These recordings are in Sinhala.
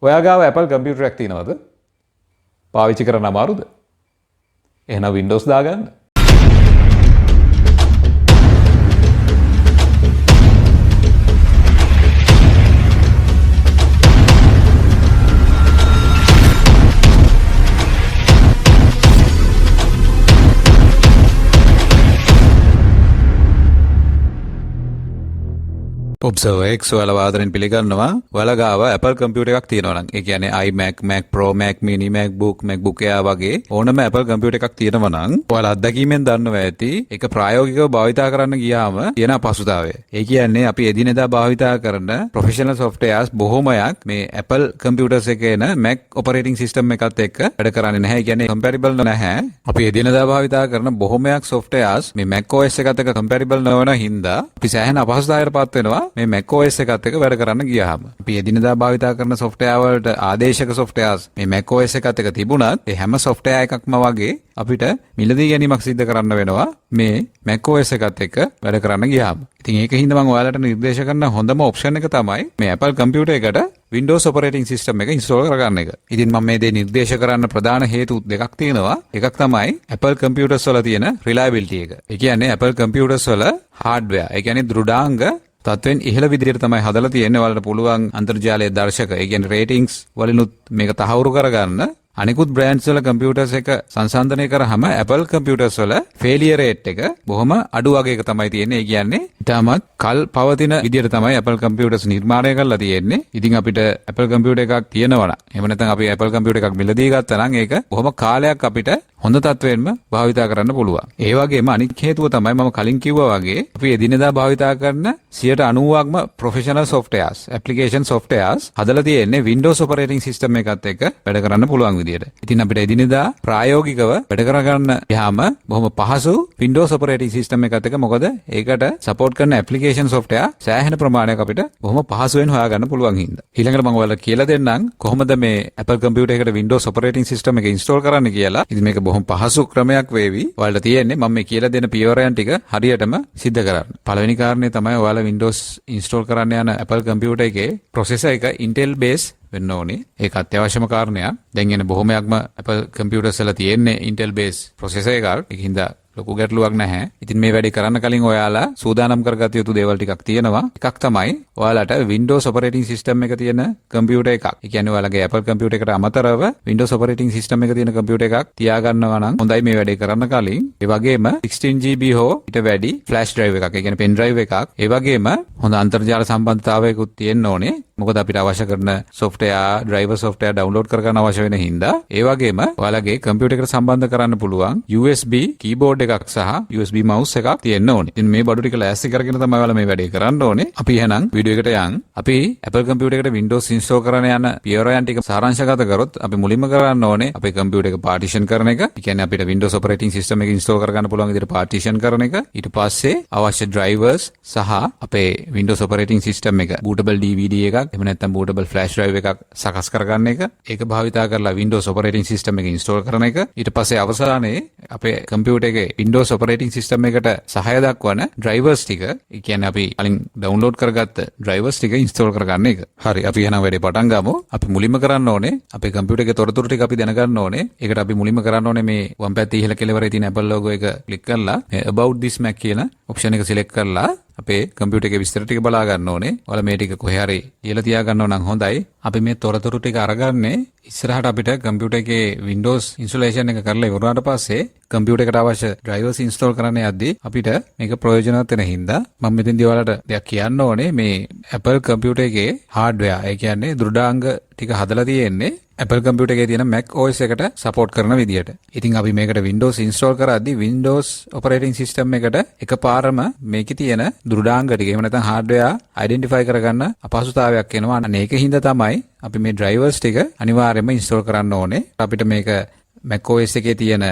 ඔයා ගාව Apple කම්පියුටර් එකක් තියෙනවද? පාවිච්චි කරන්න අමාරුද? එහෙනම් Windows දාගන්න. Observer X ඔයාලා වාදනෙන් පිළිගන්නවා ඔයාලා ගාව Apple කම්පියුටර් එකක් තියෙනවා නම් ඒ කියන්නේ iMac, Mac Pro, Mac Mini, MacBook Air වගේ ඕනම Apple කම්පියුටර් එකක් තියෙනවා නම් ඔයාලා අත්දැකීමෙන් දන්නවා ඇති ඒක ප්‍රායෝගිකව භාවිතා කරන්න ගියාම තියෙන අපහසුතාවය. ඒ කියන්නේ අපි එදිනෙදා භාවිතා කරන ප්‍රොෆෙෂනල් softwares බොහොමයක් මේ Apple කම්පියුටර්ස් එකේ එන Mac operating system එකත් එක්ක වැඩ කරන්නේ නැහැ. ඒ කියන්නේ comparable නැහැ. අපි එදිනෙදා භාවිතා කරන බොහොමයක් softwares මේ Mac OS එකත් එක්ක comparable නොවන හින්දා අපි සෑහෙන අපහසුතාවයකටපත් වෙනවා. මේ Mac OS එකත් එක්ක වැඩ කරන්න ගියාම අපි එදිනෙදා භාවිතා කරන software වලට ආදේශක softwares මේ Mac OS එකත් එක්ක තිබුණත් ඒ හැම software එකක්ම වගේ අපිට මිලදී ගැනීමක් සිදු කරන්න වෙනවා මේ Mac OS එකත් එක්ක වැඩ කරන්න ගියාම. ඉතින් ඒකින්ද මම ඔයාලට නිර්දේශ කරන හොඳම ඔප්ෂන් එක තමයි මේ Apple computer එකට Windows operating system එක install කරගන්න එක. ඉතින් මම මේ දේ නිර්දේශ කරන්න ප්‍රධාන හේතු දෙකක් තියෙනවා. එකක් තමයි Apple computers වල තියෙන reliability එක. ඒ කියන්නේ Apple computers වල hardware, ඒ කියන්නේ දෘඩාංග තත්වෙන් ඉහළ විදිහට තමයි හදලා තියෙන්නේ. ඔයාලට පුළුවන් අන්තර්ජාලයේ දර්ශක, ඒ කියන්නේ රේටින්ග්ස් වලිනුත් මේක තහවුරු කරගන්න. අනිකුත් බ්‍රෑන්ඩ්ස් වල කම්පියුටර්ස් එක සංසන්දනය කරාම Apple කම්පියුටර්ස් වල ෆේලියර් රේට් එක බොහොම අඩු වගේක තමයි තියෙන්නේ. ඒ කියන්නේ ඊටමත් කල් පවතින විදිහට තමයි Apple කම්පියුටර්ස් නිර්මාණය කරලා තියෙන්නේ. ඉතින් අපිට Apple කම්පියුටර් එකක් තියෙනවා නම් එහෙම නැත්නම් අපි Apple කම්පියුටර් එකක් මිලදී ගත්තා නම් ඒක බොහොම කාලයක් අපිට හොඳ තත්වෙන්ම භාවිතා කරන්න පුළුවන්. ඒ වගේම අනිත් හේතුව තමයි මම කලින් කිව්වා වගේ අපි එදිනෙදා භාවිතා කරන 90%ක්ම ප්‍රොෆෙෂනල් softwares, application softwares හදලා තියෙන්නේ Windows operating system එකත් එක්ක වැඩ කරන්න පුළුවන් විදියට. ඉතින් අපිට එදිනෙදා ප්‍රායෝගිකව වැඩ කරගන්න යාම බොහොම පහසු Windows operating system එකත් එක්ක. මොකද ඒකට support කරන application software සෑහෙන ප්‍රමාණයක් අපිට බොහොම පහසුවෙන් හොයාගන්න පුළුවන් හින්දා. ඊළඟට මම ඔයාලට කියලා දෙන්නම් කොහොමද මේ Apple computer එකට Windows operating system එක install කරන්න කියලා. ඉතින් මේක බොහොම පහසු ක්‍රමයක් වේවි. ඔයාලට තියෙන්නේ මම මේ කියලා දෙන පියවරයන් ටික හරියටම සිද්ධ කරන්න. පළවෙනි කාරණේ තමයි ඔයාලා Windows install කරන්න යන Apple computer එකේ processor එක Intel base වෙන්න ඕනේ. ඒක අත්‍යවශ්‍යම කාරණයක්. දැන් එන බොහොමයක්ම Apple computers වල තියෙන්නේ Intel base processor එකක්. ඒකින්ද ලොකු ගැටලුවක් නැහැ. ඉතින් මේ වැඩේ කරන්න කලින් ඔයාලා සූදානම් කරගත යුතු දේවල් ටිකක් තියෙනවා. එකක් තමයි ඔයාලට Windows operating system එක තියෙන කම්පියුටර් එකක්. ඒ කියන්නේ ඔයාලගේ Apple computer එකට අමතරව Windows operating system එක තියෙන කම්පියුටර් එකක් තියාගන්නවා නම් හොඳයි මේ වැඩේ කරන්න කලින්. ඒ වගේම 16GB හෝ ඊට වැඩි flash drive එකක්, ඒ කියන්නේ pen drive එකක්. ඒ වගේම හොඳ අන්තර්ජාල සම්බන්ධතාවයකුත් තියෙන්න ඕනේ. මොකද අපිට අවශ්‍ය කරන software, driver software download කරගන්න අවශ්‍ය වෙන හින්දා. ඒ වගේම ඔයාලගේ කම්පියුටර් එකට සම්බන්ධ කරන්න පුළුවන් USB keyboard එකක් සහ USB mouse එකක් තියෙන්න ඕනේ. ඉතින් මේ බඩු ටික ලෑස්ති කරගෙන තමයි ඔයාලා මේ වැඩේ කරන්න ඕනේ. අපි එහෙනම් වීඩියෝ එකට යන්. අපි Apple computer එකට Windows install කරන යන පියවරයන් ටික සාරාංශගත කරොත් අපි මුලින්ම කරන්න ඕනේ අපේ computer එක partition කරන එක. ඒ කියන්නේ අපිට Windows operating system එක install කරගන්න පුළුවන් විදිහට partition කරන එක. ඊට පස්සේ අවශ්‍ය drivers සහ අපේ Windows operating system එක bootable DVD එකක් එහෙම නැත්නම් bootable flash drive එකක් සකස් කරගන්න එක. ඒක භාවිතා කරලා Windows operating system එක install කරන එක. ඊට පස්සේ අවසානයේ අපේ computer එකේ Windows operating system එකට සහාය දක්වන drivers ටික, ඒ කියන්නේ අපි කලින් download කරගත්ත drivers ටික install කරගන්න එක. හරි, අපි එහෙනම් වැඩේ පටන් ගමු. අපි මුලින්ම කරන්න ඕනේ අපේ computer එකේ තොරතුරු ටික අපි දැනගන්න ඕනේ. ඒකට අපි මුලින්ම කරන්න ඕනේ මේ වම් පැත්තේ ඉහළ කෙළවරේ තියෙන Apple logo එක click කරලා මේ about this Mac කියන option එක select කරලා අපේ කම්පියුටර් එකේ විස්තර ටික බලා ගන්න ඕනේ. ඔයාලා මේ ටික කොහේ හරි ලියලා තියා ගන්නව නම් හොඳයි. අපි මේ තොරතුරු ටික අරගන්නේ ඉස්සරහට අපිට කම්පියුටර් එකේ Windows installation එක කරලා ඉවරනාට පස්සේ කම්පියුටර් එකට අවශ්‍ය drivers install කරන්න යද්දී අපිට මේක ප්‍රයෝජනවත් වෙන හින්දා මම මෙතෙන්දී ඔයාලට දෙයක් කියන්න ඕනේ. මේ Apple කම්පියුටර් එකේ hardware, ඒ කියන්නේ දෘඩාංග ටික හදලා තියෙන්නේ Apple computer එකේ තියෙන Mac OS එකට support කරන විදියට. ඉතින් අපි මේකට Windows install කරද්දී Windows operating system එකට එකපාරම මේකේ තියෙන දෘඩාංග ටික එහෙම නැත්නම් hardware identify කරගන්න අපහසුතාවයක් එනවා. අන්න ඒකින්ද තමයි අපි මේ drivers ටික අනිවාර්යයෙන්ම install කරන්න ඕනේ. අපිට මේක Mac OS එකේ තියෙන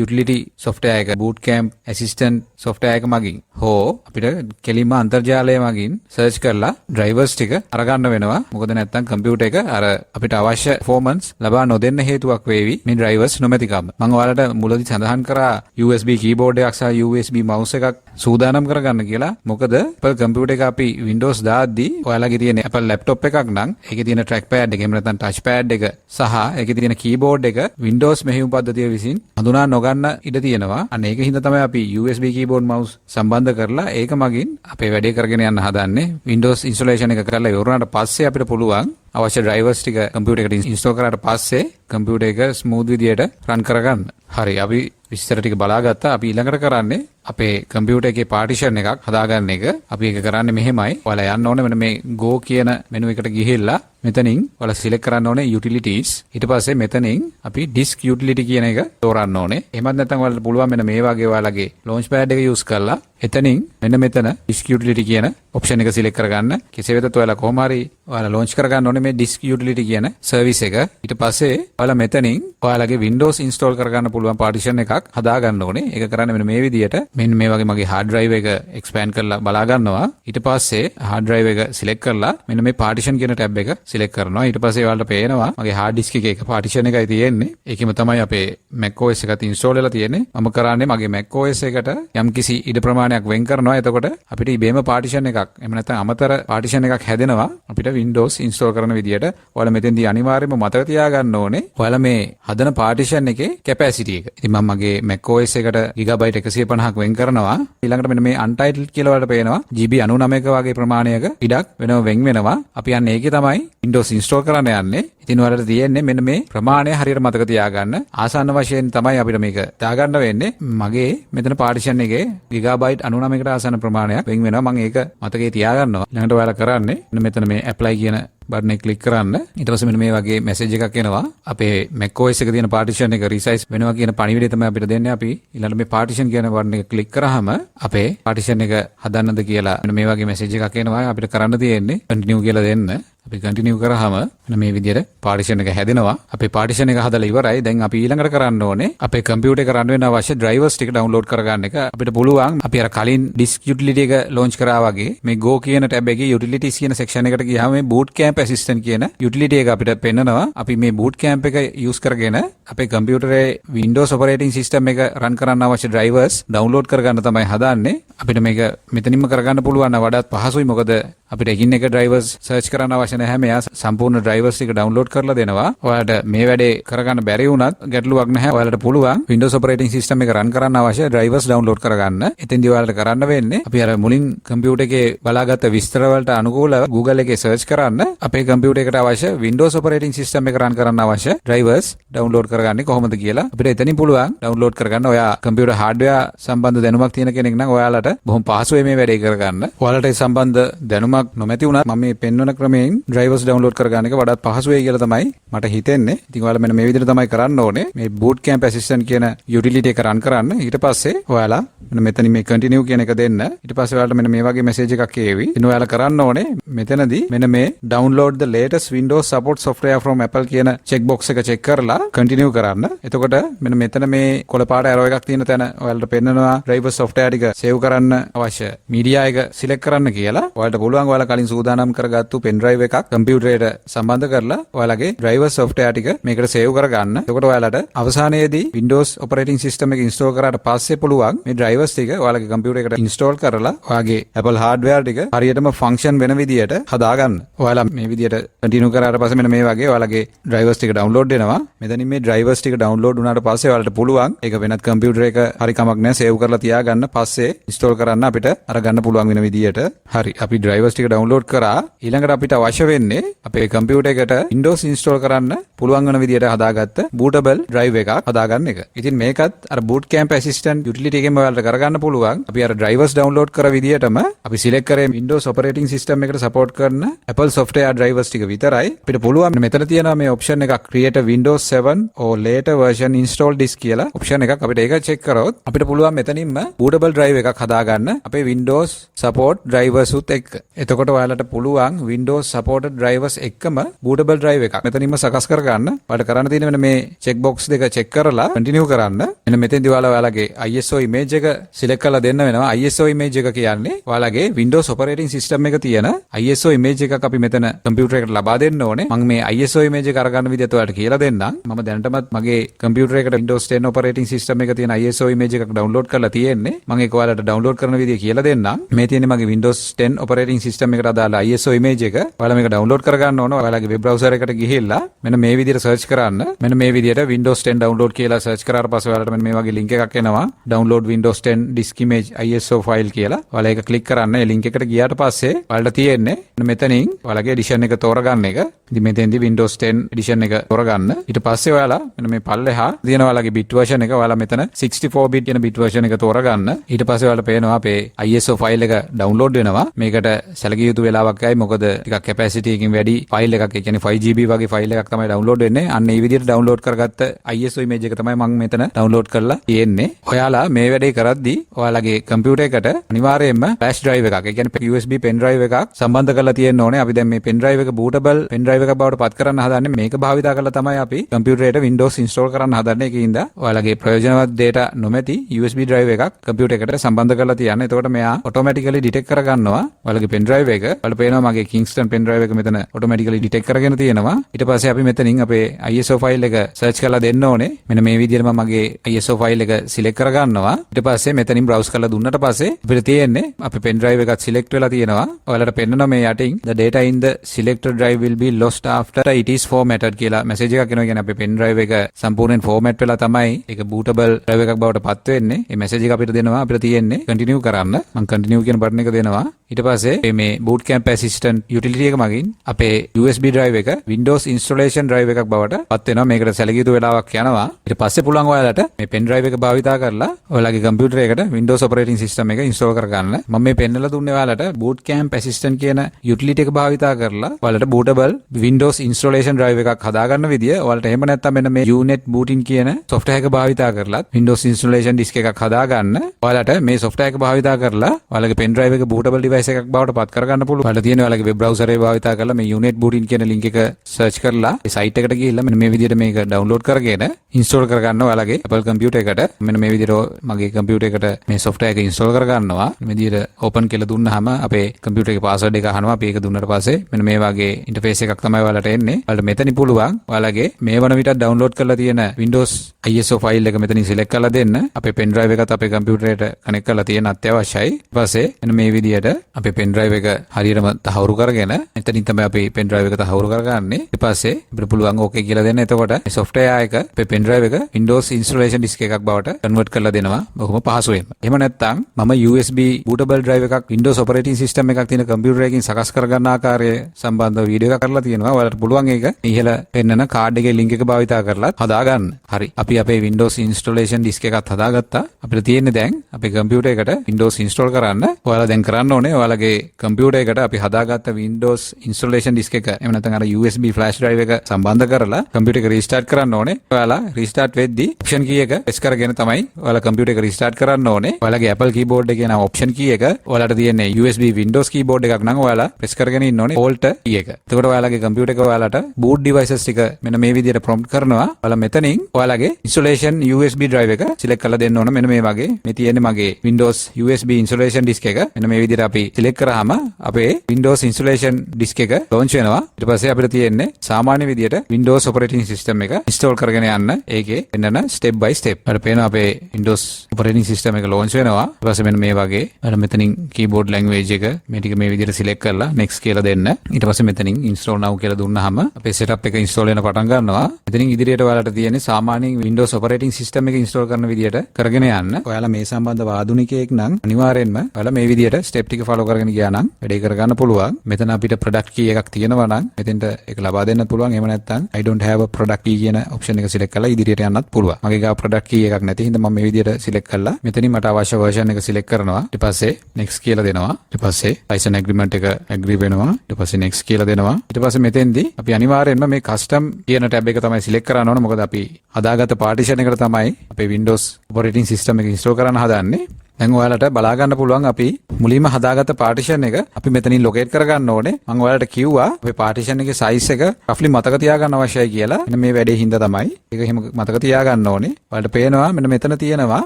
utility software එක boot camp assistant software එක මගින් හෝ අපිට කෙලින්ම අන්තර්ජාලය මගින් search කරලා drivers ටික අරගන්න වෙනවා. මොකද නැත්තම් computer එක අර අපිට අවශ්‍ය performance ලබා නොදෙන්න හේතුවක් වේවි මේ drivers නොමැතිකම. මම ඔයාලට මුලදී සඳහන් කරා USB keyboard එකක් සහ USB mouse එකක් සූදානම් කරගන්න කියලා. මොකද Apple computer එක අපි Windows දාද්දී ඔයාලගේ තියෙන Apple laptop එකක් නම් ඒකේ තියෙන trackpad එක එහෙම නැත්නම් touch pad එක සහ ඒකේ තියෙන keyboard එක Windows මෙහෙයුම් පද්ධතිය විසින් හඳුනා නොගන්න ඉඩ තියෙනවා. අන්න ඒක හින්දා තමයි අපි USB keyboard mouse සම්බන්ධ කරලා ඒක මගින් අපේ වැඩේ කරගෙන යන්න හදන්නේ. Windows installation එක කරලා ඉවරනාට පස්සේ අපිට පුළුවන් අවශ්‍ය drivers ටික computer එකට install කරාට පස්සේ computer එක smooth විදියට run කරගන්න. හරි අපි විස්තර ටික බලාගත්තා. අපි ඊළඟට කරන්නේ අපේ computer එකේ partition එකක් හදාගන්න එක. අපි ඒක කරන්නේ මෙහෙමයි. ඔයාලා යන්න ඕනේ මෙන්න මේ go කියන menu එකට ගිහිල්ලා මෙතනින් ඔයාලා select කරන්න ඕනේ utilities. ඊට පස්සේ මෙතනින් අපි disk utility කියන එක තෝරන්න ඕනේ. එහෙමත් නැත්නම් ඔයාලට පුළුවන් මෙන්න මේ වගේ ඔයාලගේ launchpad එක use කරලා එතනින් මෙන්න මෙතන disk utility කියන option එක select කරගන්න. කෙසේ වෙතත් ඔයාලා කොහොම හරි ඔයාලා launch කරගන්න ඕනේ මේ disk utility කියන service එක. ඊට පස්සේ ඔයාලා මෙතනින් ඔයාලගේ Windows install කරගන්න පුළුවන් partition එකක් හදාගන්න ඕනේ. ඒක කරන්නේ මෙන්න මේ විදියට. මෙන්න මේ වගේ මගේ hard drive එක expand කරලා බලා ගන්නවා. ඊට පස්සේ hard drive එක select කරලා මෙන්න මේ partition කියන tab එක select කරනවා. ඊට පස්සේ ඔයාලට පේනවා මගේ hard disk එකේ එක partition එකයි තියෙන්නේ. ඒකෙම තමයි අපේ Mac OS එකත් install වෙලා තියෙන්නේ. මම කරන්නේ මගේ Mac OS එකට යම්කිසි ඉඩ ප්‍රමාණයක් වෙන් කරනවා. එතකොට අපිට ඉබේම partition එකක් එහෙම නැත්නම් අමතර partition එකක් හැදෙනවා අපිට Windows install කරන විදියට. ඔයාලා මෙතෙන්දී අනිවාර්යයෙන්ම මතක තියාගන්න ඕනේ ඔයාලා මේ හදන partition එකේ capacity එක. ඉතින් මම මගේ Mac OS එකට gigabyte 150ක් වෙන් කරනවා. ඊළඟට මෙන්න මේ untitled කියලා වලට පේනවා GB 99ක වගේ ප්‍රමාණයක ඉඩක් වෙනව වෙන් වෙනවා. අපි යන්නේ ඒකේ තමයි Windows install කරන්න යන්නේ. ඉතින් ඔයාලට තියෙන්නේ මෙන්න මේ ප්‍රමාණය හරියට මතක තියාගන්න. ආසන්න වශයෙන් තමයි අපිට මේක දාගන්න වෙන්නේ. මගේ මෙතන partition එකේ gigabyte 99කට ආසන්න ප්‍රමාණයක් වෙන් වෙනවා. මම ඒක මතකේ තියාගන්නවා. ඊළඟට ඔයාලා කරන්නේ මෙතන මේ apply කියන බටන් එක ක්ලික් කරන්න. ඊට පස්සේ මෙන්න මේ වගේ මැසේජ් එකක් එනවා. අපේ Mac OS එක තියෙන partition එක resize වෙනවා කියන පණිවිඩය තමයි අපිට දෙන්නේ. අපි ඊළඟට මේ partition කියන බටන් එක ක්ලික් කරාම අපේ partition එක හදන්නද කියලා මෙන්න මේ වගේ මැසේජ් එකක් එනවා. අපිට කරන්න තියෙන්නේ continue කියලා දෙන්න. අපි continue කරාම මෙන්න මේ විදිහට partition එක හැදෙනවා. අපේ partition එක හදලා ඉවරයි. දැන් අපි ඊළඟට කරන්න ඕනේ අපේ computer එක run වෙන්න අවශ්‍ය drivers ටික download කරගන්න එක. අපිට පුළුවන් අපි අර කලින් disk utility එක launch කරා වගේ මේ go කියන tab එකේ utilities කියන section එකට ගියාම මේ boot camp assistant කියන utility එක අපිට පෙන්නනවා. අපි මේ boot camp එක use කරගෙන අපේ computer එකේ Windows operating system එක run කරන්න අවශ්‍ය drivers download කරගන්න තමයි හදාන්නේ. අපිට මේක මෙතනින්ම කරගන්න පුළුවන් නම් වඩාත් පහසුයි. මොකද අපිට එකින් එක drivers search කරන්න අවශ්‍ය නැහැ. මෙයා සම්පූර්ණ drivers ටික download කරලා දෙනවා. ඔයාලට මේ වැඩේ කරගන්න බැරි වුණත් ගැටලුවක් නැහැ. ඔයාලට පුළුවන් Windows operating system එක run කරන්න අවශ්‍ය drivers download කරගන්න. එතෙන්දී ඔයාලට කරන්න වෙන්නේ අපි අර මුලින් computer එකේ බලාගත්ත විස්තර වලට අනුකූලව Google එකේ search කරන්න අපේ computer එකට අවශ්‍ය Windows operating system එක run කරන්න අවශ්‍ය drivers download කරගන්නේ කොහොමද කියලා අපිට එතනින් පුළුවන් download කරගන්න. ඔයා computer hardware සම්බන්ධ දැනුමක් තියෙන කෙනෙක් නම් ඔයාලට බොහොම පහසුවෙන් මේ වැඩේ කරගන්න. ඔයාලට ඒ සම්බන්ධ දැනුමක් නොමැති වුණත් මම මේ පෙන්වන ක්‍රමයෙන් drivers download කරගන්න එක වඩාත් පහසු වෙයි කියලා තමයි මට හිතෙන්නේ. ඉතින් ඔයාලා මෙන්න මේ විදිහට තමයි කරන්න ඕනේ. මේ boot camp assistant කියන utility එක run කරන්න. ඊට පස්සේ ඔයාලා මෙන්න මෙතනින් මේ continue කියන එක දෙන්න. ඊට පස්සේ ඔයාලට මෙන්න මේ වගේ message එකක් එවි. ඉතින් ඔයාලා කරන්න ඕනේ මෙතනදී මෙන්න මේ download the latest Windows support software from Apple කියන check box එක check කරලා continue කරන්න. එතකොට මෙන්න මෙතන මේ කොළ පාට arrow එකක් තියෙන තැන ඔයාලට පෙන්නනවා driver software ටික save කරන්න අවශ්‍ය media එක select කරන්න කියලා. ඔයාලට පුළුවන් ඔයාලා කලින් සූදානම් කරගත්තු pen drive එකක් computer එකට සම්බන්ධ කරලා ඔයාලගේ driver software ටික මේකට save කරගන්න. එතකොට ඔයාලට අවසානයේදී Windows operating system එක install කරාට පස්සේ පුළුවන් මේ drivers ටික ඔයාලගේ computer එකට install කරලා ඔයාගේ Apple hardware ටික හරියටම function වෙන විදියට හදාගන්න. ඔයාලා මේ විදියට continue කරාට පස්සේ මෙන්න මේ වගේ ඔයාලගේ drivers ටික download වෙනවා. මෙතනින් මේ drivers ටික download වුණාට පස්සේ ඔයාලට පුළුවන් ඒක වෙනත් computer එක හරි කමක් නැහැ save කරලා තියාගන්න. පස්සේ install කරන්න අපිට අරගන්න පුළුවන් වෙන විදියට. හරි අපි drivers ටික download කරා. ඊළඟට අපිට අවශ්‍ය වෙන්නේ අපේ computer එකට Windows install කරන්න පුළුවන් වෙන විදියට හදාගත්ත bootable drive එකක් හදාගන්න එක. ඉතින් මේකත් අර boot camp assistant utility එකෙන් ඔයාලට කරගන්න පුළුවන්. අපි අර drivers download කර විදියටම අපි select කරේ Windows operating system එකට support කරන Apple software drivers ටික විතරයි. අපිට පුළුවන් මෙතන තියෙනවා මේ option එකක් create a Windows 7 or later version install disk කියලා option එකක්. අපිට ඒක check කරොත් අපිට පුළුවන් මෙතනින්ම bootable drive එකක් හදාගන්න අපේ Windows support drivers උත් එක්ක. එතකොට ඔයාලට පුළුවන් Windows supported drivers එක්කම bootable drive එකක් මෙතනින්ම සකස් කරගන්න. ඔයාලට කරන්න තියෙන්නේ මෙන්න මේ check box දෙක check කරලා continue කරන්න. මෙන්න මෙතෙන්දී ඔයාලගේ ISO image එක select කරලා දෙන්න වෙනවා. ISO image එක කියන්නේ ඔයාලගේ Windows operating system එක තියෙන ISO image එකක් අපි මෙතන computer එකට ලබා දෙන්න ඕනේ. මම මේ ISO image එක අරගන්න විදිහත් ඔයාලට කියලා දෙන්නම්. මම දැනටමත් මගේ computer එකට Windows 10 operating system එක තියෙන ISO image එකක් download කරලා තියෙන්නේ. මම ඒක ඔයාලට download කරන විදිහ කියලා දෙන්නම්. මේ තියෙන්නේ මගේ Windows 10 operating system එකට අදාළ ISO image එක. ඔයාලා මේක download කරගන්න ඕන. ඔයාලගේ web browser එකට ගිහිල්ලා මෙන්න මේ විදිහට search කරන්න. මෙන්න මේ විදිහට Windows 10 download කියලා search කරාට පස්සේ ඔයාලට මෙන්න මේ වගේ link එකක් එනවා. download Windows 10 disk image ISO file කියලා. ඔයාලා ඒක click කරන්න. ඒ link එකට ගියාට පස්සේ ඔයාලට තියෙන්නේ මෙතනින් ඔයාලගේ edition එක තෝරගන්න එක. ඉතින් මෙතෙන්දී Windows 10 edition එක තෝරගන්න. ඊට පස්සේ ඔයාලා මෙන්න මේ පල්ලෙහා තියෙන ඔයාලගේ bit version එක ඔයාලා මෙතන 64 bit කියන bit version එක තෝරගන්න. ඊට පස්සේ ඔයාලට පේනවා අපේ ISO file එක download වෙනවා. මේකට සැලකිය යුතු වෙලාවක් ඇයි මොකද ටිකක් capacity එකකින් වැඩි file එකක්. ඒ කියන්නේ 5GB වගේ file එකක් තමයි download වෙන්නේ. අන්න ඒ විදිහට download කරගත්ත ISO image එක තමයි මම මෙතන download කරලා තියෙන්නේ. ඔයාලා මේ වැඩේ කරද්දී ඔයාලගේ computer එකට අනිවාර්යයෙන්ම flash drive එකක්, ඒ කියන්නේ USB pen drive එකක් සම්බන්ධ කරලා තියෙන්න ඕනේ. අපි දැන් මේ pen drive එක bootable pen drive එකක් බවට පත් කරන්න හදන්නේ. මේක භාවිතා කරලා තමයි අපි computer එකට Windows install කරන්න හදන්නේ. ඒකින්ද ඔයාලගේ ප්‍රයෝජනවත් data නොමැති USB drive එකක් computer එකට සම්බන්ධ කරලා තියන්න. එතකොට මෙයා automatically detect කරගන්නවා ඔයාලගේ pen drive එක. ඔයාලට පේනවා මගේ Kingston pen drive එක මෙතන automatically detect කරගෙන තියෙනවා. ඊට පස්සේ අපි මෙතනින් අපේ ISO file එක search කරලා දෙන්න ඕනේ. මෙන්න මේ විදිහටම මගේ ISO file එක select කරගන්නවා. ඊට පස්සේ මෙතනින් browse කරලා දුන්නට පස්සේ අපිට තියෙන්නේ අපේ pen drive එකත් select වෙලා තියෙනවා. ඔයාලට පෙන්නනවා මේ යටින් the data in the selected drive will be lost after it is formatted කියලා message එකක් එනවා. කියන්නේ අපේ pen drive එක සම්පූර්ණයෙන් format වෙලා තමයි ඒක bootable drive එකක් බවට පත් වෙන්නේ. මේ message එක අපිට දෙනවා. අපිට තියෙන්නේ continue කරන්න. මම continue කියන button එක දෙනවා. ඊට පස්සේ මේ boot camp assistant utility එක මගින් අපේ USB drive එක Windows installation drive එකක් බවට පත් වෙනවා. මේකට සැලකිය යුතු වෙලාවක් යනවා. ඊට පස්සේ පුළුවන් ඔයාලට මේ pen drive එක භාවිතා කරලා ඔයාලගේ computer එකට Windows operating system එක install කරගන්න. මම මේ පෙන්නලා දුන්නේ ඔයාලට boot camp assistant කියන utility එක භාවිතා කරලා ඔයාලට bootable Windows installation drive එකක් හදාගන්න විදිය. ඔයාලට එහෙම නැත්නම් මෙන්න මේ UNet bootin කියන software එක භාවිතා කරලා Windows installation disk එකක් හදාගන්න. ඔයාලට මේ software එක භාවිතා කරලා ඔයාලගේ pen drive එක bootable device එකක් බවට පත් කරගන්න පුළුවන්. ඔයාලට තියෙන ඔයාලගේ web browser එක භාවිතා කරලා මේ UNet bootin කියන link එක search කරලා ඒ site එකට ගිහිල්ලා මෙන්න මේ විදියට මේක download කරගෙන install කරගන්න ඔයාලගේ Apple computer එකට. මෙන්න මේ විදියට මගේ computer එකට මේ software එක install කරගන්නවා. මේ විදියට open කියලා දුන්නාම අපේ computer එකේ password එක අහනවා. අපි ඒක දුන්නට පස්සේ මෙන්න මේ වගේ interface එකක් තමයි ඔයාලට එන්නේ. ඔයාලට මෙතනින් පුළුවන් ඔයාලගේ මේ වන විට download කරලා තියෙන Windows ISO file එක මෙතනින් select කරලා දෙන්න. අපේ pen drive එකත් අපේ computer එකට connect කරලා තියෙන අත්‍යවශ්‍යයි. ඊට පස්සේ මෙන්න මේ විදියට අපේ pen drive එක හරියටම තහවුරු කරගෙන එතනින් තමයි අපි pen drive එක තහවුරු කරගන්නේ. ඊට පස්සේ අපිට පුළුවන් okay කියලා දෙන්න. එතකොට මේ software එක අපේ pen drive එක Windows installation disk එකක් බවට convert කරලා දෙනවා. බොහොම පහසුවෙන්. එහෙම නැත්නම් මම USB bootable drive එකක් Windows operating system එකක් තියෙන computer එකකින් සකස් කරගන්න ආකාරය සම්බන්ධව වීඩියෝ එකක් කරලා තියෙනවා. ඔයාලට පුළුවන් ඒක ඉහළ පෙන්නන කාඩ් එකේ link එක භාවිතා කරලා හදාගන්න. හරි. අපි අපේ Windows installation disk එකත් හදාගත්තා. අපිට තියෙන්නේ දැන් අපේ computer එකට Windows install කරන්න. ඔයාලා දැන් කරන්න ඕනේ ඔයාලගේ computer එකට අපි හදාගත්ත Windows installation disk එක එහෙම නැත්නම් අර USB flash drive එක සම්බන්ධ කරලා computer එක restart කරන්න ඕනේ. ඔයාලා restart වෙද්දී option key එක press කරගෙන තමයි ඔයාලා computer එක restart කරන්න ඕනේ. ඔයාලගේ Apple keyboard එකේ නම් option key එක ඔයාලට තියෙන්නේ USB Windows keyboard එකක් නම් ඔයාලා press කරගෙන ඉන්න ඕනේ alt key එක. එතකොට ඔයාලගේ computer එක ඔයාලට boot devices ටික මෙන්න මේ විදිහට prompt කරනවා. ඔයාලා මෙතනින් ඔයාලගේ installation USB drive එක select කරලා දෙන්න ඕන. මෙන්න මේ වගේ මේ තියෙන්නේ මගේ Windows USB installation disk එක. මෙන්න මේ විදිහට අපි select කරාම අපේ Windows installation disk එක launch වෙනවා. ඊට පස්සේ අපිට තියෙන්නේ සාමාන්‍ය විදිහට Windows operating system එක install කරගෙන යන්න. ඒකේ එන්නන step by step. අපිට පේනවා අපේ Windows operating system එක launch වෙනවා. ඊට පස්සේ මෙන්න මේ වගේ අපිට මෙතනින් keyboard language එක මේ ටික මේ විදිහට select කරලා next කියලා දෙන්න. ඊට පස්සේ මෙතනින් install now කියලා දුන්නාම අපේ setup එක install වෙන පටන් ගන්නවා. මෙතනින් ඉදිරියට ඔයාලට තියෙන්නේ සාමාන්‍ය Windows operating system එක install කරන විදිහට කරගෙන යන්න. ඔයාලා මේ සම්බන්ධව ආධුනිකයෙක් නම් අනිවාර්යෙන්ම ඔයාලා මේ විදිහට step ටික follow කරගෙන ගියා නම් වැඩේ කරගන්න පුළුවන්. මෙතන අපිට product key එකක් තියෙනවා නම් මෙතෙන්ට ඒක ලබා දෙන්න පුළුවන්. එහෙම නැත්නම් I don't have a product key කියන option එක select කරලා ඉදිරියට යන්නත් පුළුවන්. මගේ ගාව product key එකක් නැති හින්දා මම මේ විදිහට select කරලා මෙතනින් මට අවශ්‍ය version එක select කරනවා. ඊට පස්සේ next කියලා දෙනවා. ඊට පස්සේ license agreement එක agree වෙනවා. ඊට පස්සේ next කියලා දෙනවා. ඊට පස්සේ මෙතෙන්දී අපි අනිවාර්යෙන්ම මේ custom කියන tab එක තමයි select කරන්න ඕන. මොකද අපි හදාගත්ත partition එකට තමයි අපේ Windows operating system එක install කරන්න හදන්නේ. දැන් ඔයාලට බලා ගන්න පුළුවන් අපි මුලින්ම හදාගත්ත පාටිෂන් එක අපි මෙතනින් ලොකේට් කරගන්න ඕනේ. මම ඔයාලට කිව්වා අපේ පාටිෂන් එකේ සයිස් එක රෆ්ලි මතක තියාගන්න අවශ්‍යයි කියලා. මෙන්න මේ වැඩේ හින්දා තමයි. ඒක එහෙම මතක තියාගන්න ඕනේ. ඔයාලට පේනවා මෙන්න මෙතන තියෙනවා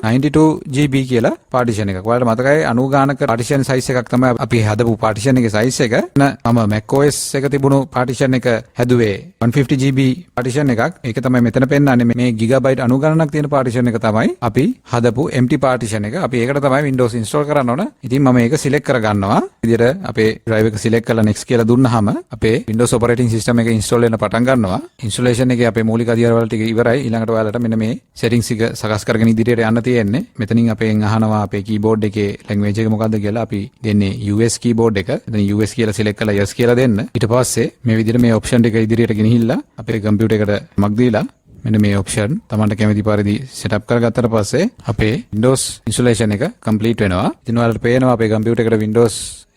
92 GB කියලා පාටිෂන් එකක්. ඔයාලට මතකයි 90 ගානක පාටිෂන් සයිස් එකක් තමයි අපි හදපු පාටිෂන් එකේ සයිස් එක. මම Mac OS එක තිබුණු පාටිෂන් එක හැදුවේ 150 GB පාටිෂන් එකක්. ඒක තමයි මෙතන පෙන්නන්නේ. මේ ගිගාබයිට් 90 ගණනක් තියෙන පාටිෂන් එක තමයි අපි හදපු empty පාටිෂන් එක. අපි ඒකට තමයි Windows install කරන්න ඕන. ඉතින් මම ඒක select කරගන්නවා. විදිහට අපේ drive එක select කරලා next කියලා දුන්නාම අපේ Windows operating system එක install වෙන්න පටන් ගන්නවා. installation එකේ අපේ මූලික අධ්‍යයන ටික ඉවරයි. ඊළඟට ඔයාලට මෙන්න මේ settings එක සකස් කරගෙන ඉදිරියට යන්න තියෙන්නේ. මෙතනින් අපෙන් අහනවා අපේ keyboard එකේ language එක මොකක්ද කියලා. අපි දෙන්නේ US keyboard එක. එතන US කියලා select කරලා yes කියලා දෙන්න. ඊට පස්සේ මේ විදිහට මේ option ටික ඉදිරියට ගෙනහිල්ලා අපේ computer එකට මක් දීලා මෙන්න මේ option තමන්ට කැමති පරිදි setup කරගත්තට පස්සේ අපේ Windows installation එක complete වෙනවා. ඉතින් ඔයාලට පේනවා අපේ computer එකට Windows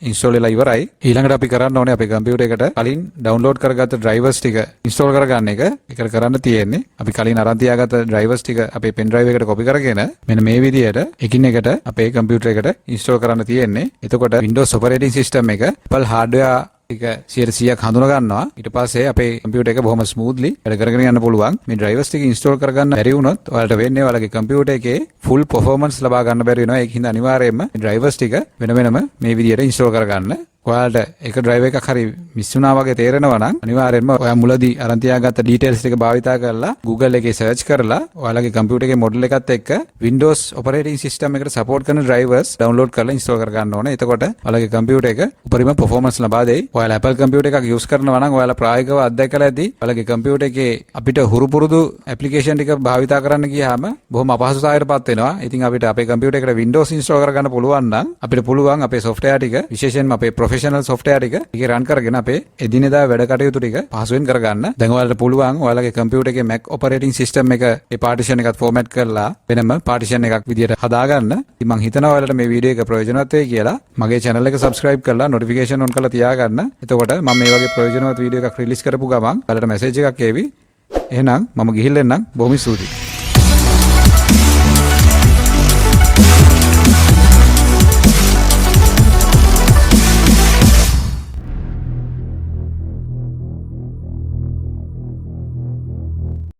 install වෙලා ඉවරයි. ඊළඟට අපි කරන්න ඕනේ අපේ computer එකට කලින් download කරගත්ත drivers ටික install කරගන්න එක. ඒකට කරන්න තියෙන්නේ අපි කලින් අරන් තියාගත්ත drivers ටික අපේ pen drive එකට copy කරගෙන මෙන්න මේ විදිහට එකින් එකට අපේ computer එකට install කරන්න තියෙන්නේ. එතකොට Windows operating system එක Apple hardware එක 100%ක් හඳුනා ගන්නවා. ඊට පස්සේ අපේ කම්පියුටර් එක බොහොම ස්මූත්ලි වැඩ කරගෙන යන්න පුළුවන්. මේ drivers ටික install කරගන්න බැරි වුණොත් ඔයාලට වෙන්නේ ඔයාලගේ කම්පියුටර් එකේ full performance ලබා ගන්න බැරි වෙනවා. ඒකින්ද අනිවාර්යයෙන්ම drivers ටික වෙන වෙනම මේ විදිහට install කරගන්න. ඔයාලට එක drive එකක් හරි මිස් වුණා වගේ තේරෙනවා නම් අනිවාර්යයෙන්ම ඔයා මුලදී අරන් තියාගත්ත details ටික භාවිතා කරලා Google එකේ search කරලා ඔයාලගේ කම්පියුටර් එකේ model එකත් එක්ක Windows operating system එකට support කරන drivers download කරලා install කරගන්න ඕනේ. එතකොට ඔයාලගේ කම්පියුටර් එක උපරිම performance ලබා දෙයි. ඔයාලා Apple computer එකක් use කරනවා නම් ඔයාලා ප්‍රායෝගිකව අත්දැකලා ඇති. ඔයාලගේ කම්පියුටර් එකේ අපිට හුරු පුරුදු application ටික භාවිතා කරන්න ගියාම බොහොම අපහසුතාවයකටපත් වෙනවා. ඉතින් අපිට අපේ කම්පියුටර් එකට Windows install කරගන්න පුළුවන් නම් අපිට පුළුවන් අපේ software ටික විශේෂයෙන්ම අපේ professional software ටික ඒකේ run කරගෙන අපේ එදිනෙදා වැඩ කටයුතු ටික පහසුවෙන් කරගන්න. දැන් ඔයාලට පුළුවන් ඔයාලගේ කම්පියුටර් එකේ Mac operating system එක ඒ partition එකත් format කරලා වෙනම partition එකක් විදියට හදාගන්න. ඉතින් මම හිතනවා ඔයාලට මේ වීඩියෝ එක ප්‍රයෝජනවත් වෙයි කියලා. මගේ channel එක subscribe කරලා notification on කරලා තියාගන්න. එතකොට මම මේ වගේ ප්‍රයෝජනවත් වීඩියෝ එකක් release කරපු ගමන් ඔයාලට message එකක් එවි. එහෙනම් මම ගිහිල්ලා එන්නම්. බොහොම ස්තුතියි.